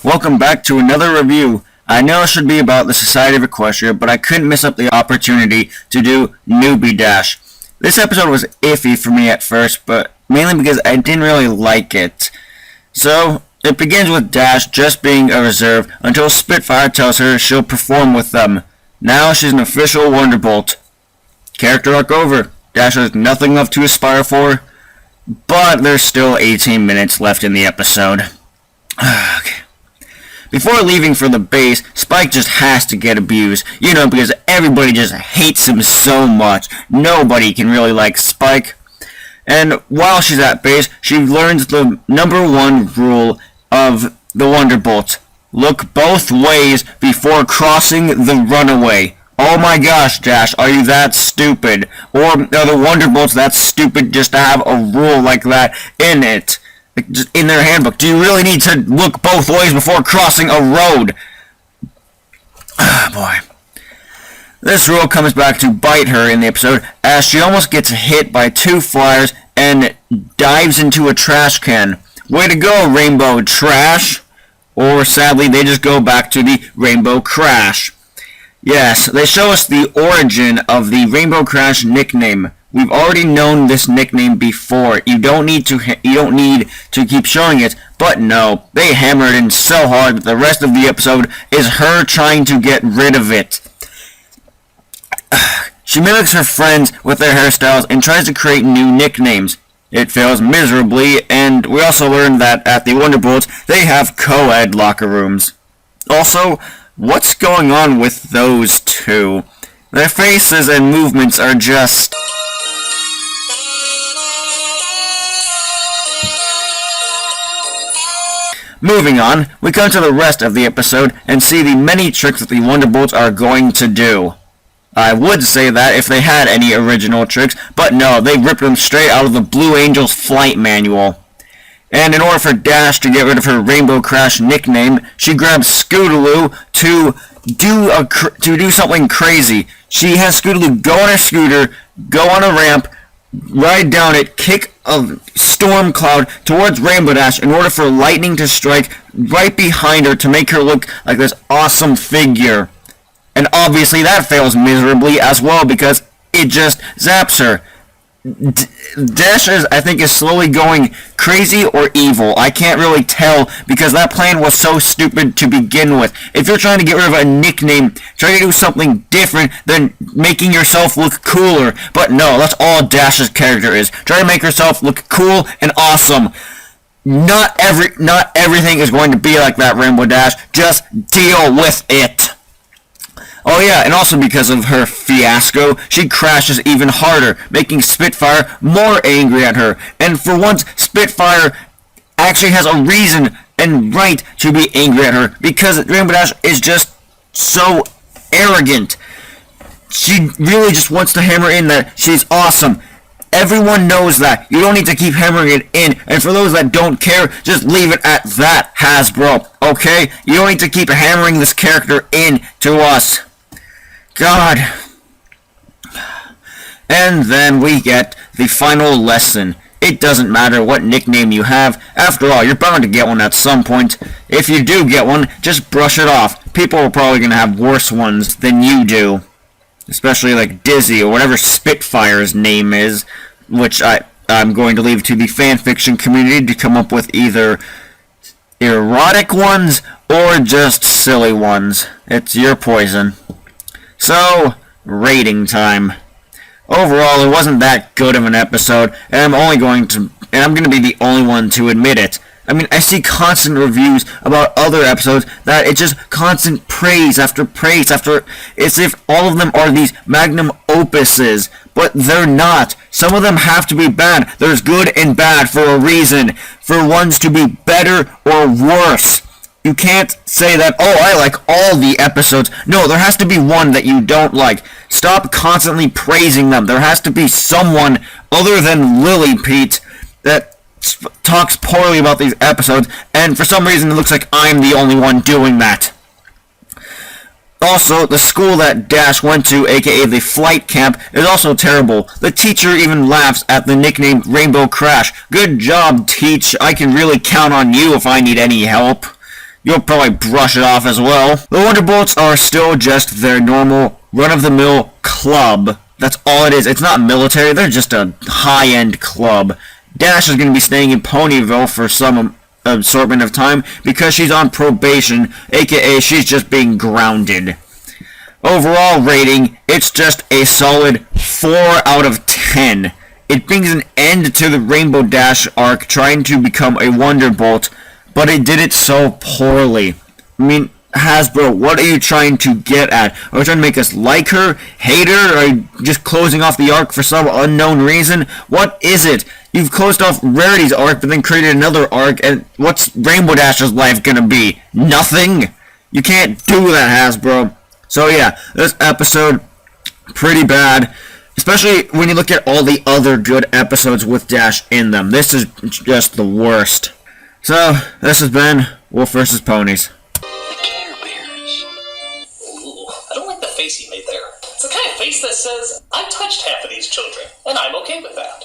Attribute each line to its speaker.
Speaker 1: Welcome back to another review. I know it should be about the Society of Equestria, but I couldn't miss up the opportunity to do Newbie Dash. This episode was iffy for me at first, but mainly because I didn't really like it. So, it begins with Dash just being a reserve until Spitfire tells her she'll perform with them. Now she's an official Wonderbolt. Character arc over. Dash has nothing left to aspire for, but there's still 18 minutes left in the episode. Okay. Before leaving for the base, Spike just has to get abused, because everybody just hates him so much. Nobody can really like Spike. And while she's at base, she learns the #1 rule of the Wonderbolt. Look both ways before crossing the runaway. Oh my gosh, Dash, are you that stupid? Or are the Wonderbolts that stupid just to have a rule like that in it? Just in their handbook. Do you really need to look both ways before crossing a road? Ah, boy. This rule comes back to bite her in the episode as she almost gets hit by 2 flyers and dives into a trash can. Way to go, Rainbow Trash! Or sadly, they just go back to the Rainbow Crash. Yes, they show us the origin of the Rainbow Crash nickname. We've already known this nickname before. You don't need to keep showing it, but no, they hammer it in so hard that the rest of the episode is her trying to get rid of it. She mimics her friends with their hairstyles and tries to create new nicknames. It fails miserably, and we also learned that at the Wonderbolts, they have co-ed locker rooms. Also, what's going on with those two? Their faces and movements are just... Moving on, we come to the rest of the episode and see the many tricks that the Wonderbolts are going to do. I would say that if they had any original tricks, but no, they ripped them straight out of the Blue Angels flight manual. And in order for Dash to get rid of her Rainbow Crash nickname, she grabs Scootaloo to do something crazy. She has Scootaloo go on her scooter, go on a ramp, ride down it, kick a storm cloud towards Rainbow Dash in order for lightning to strike right behind her to make her look like this awesome figure. And obviously that fails miserably as well because it just zaps her. Dash I think is slowly going crazy or evil. I can't really tell because that plan was so stupid to begin with. If you're trying to get rid of a nickname, try to do something different than making yourself look cooler. But no, that's all Dash's character is. Try to make herself look cool and awesome. Not everything is going to be like that, Rainbow Dash. Just deal with it. Oh yeah, and also because of her fiasco, she crashes even harder, making Spitfire more angry at her. And for once, Spitfire actually has a reason and right to be angry at her, because Rainbow Dash is just so arrogant. She really just wants to hammer in that she's awesome. Everyone knows that. You don't need to keep hammering it in. And for those that don't care, just leave it at that, Hasbro. Okay? You don't need to keep hammering this character in to us. God. And then we get the final lesson. It doesn't matter what nickname you have. After all, you're bound to get one at some point. If you do get one, just brush it off. People are probably going to have worse ones than you do. Especially like Dizzy or whatever Spitfire's name is. Which I'm going to leave to the fanfiction community to come up with either erotic ones or just silly ones. It's your poison. So, rating time. Overall, it wasn't that good of an episode, and I'm going to be the only one to admit it. I mean, I see constant reviews about other episodes that it's just constant praise after praise after, as if all of them are these magnum opuses, but they're not. Some of them have to be bad. There's good and bad for a reason, for ones to be better or worse. You can't say that, oh, I like all the episodes. No, there has to be one that you don't like. Stop constantly praising them. There has to be someone other than Lily Pete that talks poorly about these episodes, and for some reason it looks like I'm the only one doing that. Also, the school that Dash went to, aka the flight camp, is also terrible. The teacher even laughs at the nickname Rainbow Crash. Good job, Teach. I can really count on you if I need any help. you'll probably brush it off as well. The Wonderbolts are still just their normal, run-of-the-mill club. That's all it is. It's not military, they're just a high-end club. Dash is going to be staying in Ponyville for some assortment of time because she's on probation, aka she's just being grounded. Overall rating, it's just a solid 4 out of 10. It brings an end to the Rainbow Dash arc trying to become a Wonderbolt, but it did it so poorly. I mean, Hasbro, what are you trying to get at? Are you trying to make us like her, hate her, or are you just closing off the arc for some unknown reason? What is it? You've closed off Rarity's arc, but then created another arc, and what's Rainbow Dash's life gonna be? Nothing? You can't do that, Hasbro. So yeah, this episode, pretty bad. Especially when you look at all the other good episodes with Dash in them. This is just the worst. So, this has been Wolf vs. Ponies.
Speaker 2: Care Bears. Ooh, I don't like the face he made there. It's the kind of face that says, I touched half of these children, and I'm okay with that.